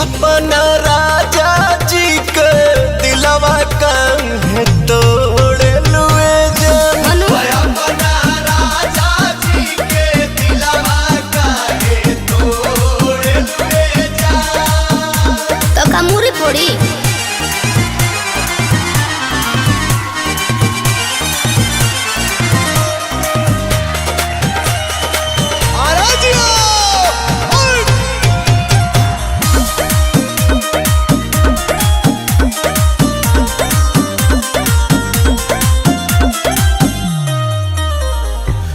अपना राजा जी के दिलवा काहे तोड़े लुए जान। अपना राजा जी के दिलवा काहे तोड़े लुए जान। तो कामुरी पड़ी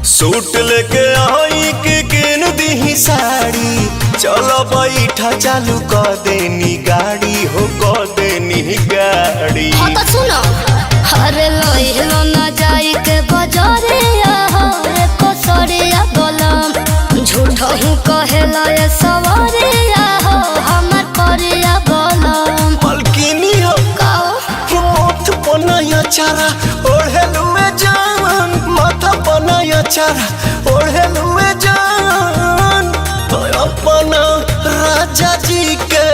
सूट लेके आई के किन दी साड़ी, चलो बैठा चालू कर देनी गाड़ी हो, कर देनी गाड़ी। हाँ तो सुनो, अरे लोहिलो ना जाई के बजारे हो रे कोसरिया बोलम, झूठो हूँ कहेला ये सवारे हो हमर परिया बोलम। मलकिनी हो काओ मोथ पनाया चारा ओढ़े लुए जान, माथा पनाया चारा ओढ़े लुए जान। तो अपना राजा जी के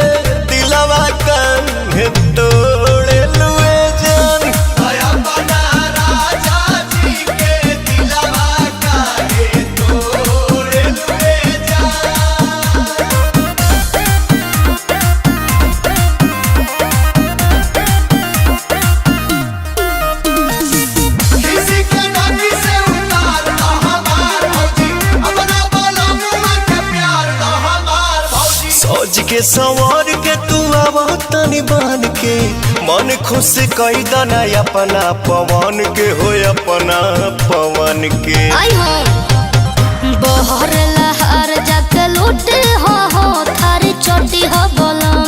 दिलवा काहे तोड़े लुए जान। अपना राजा जी के दिलवा काहे तोड़े लुए जान। किसी के नाती से उतार तो हमार भौजी, अपना बोलो मुँह के प्यार तो हमार भौजी। सोच के संवर के तू आवा तनी बान के, मन खुश कई दना अपना पवन के हो, अपना पवन के। आई हो बहर लहर जाके लूटे हो थारी चोटी हो बोलम,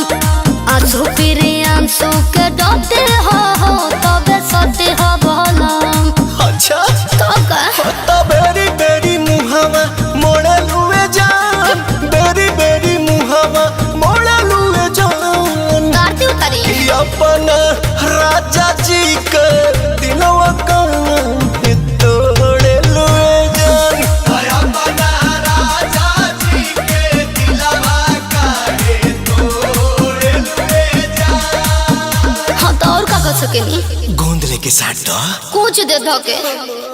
आंसू पीरी आंसू के डोटे हो तबे सोटे हो बोलम। अच्छा तो का तो बेरी बेरी मुहावा मोड़े लुए जान, बेरी बेरी मुहावा मोड़े लुए जान। गाड़ी उतारी कि अपना राजा जी के दिलवा काहे तोड़े लुए जान। अपना राजा जी के दिलवा काहे तोड़े लुए जान। हाँ तो और का कर सकेनी, गोंद लेके साथ दो कुछ दे धोके।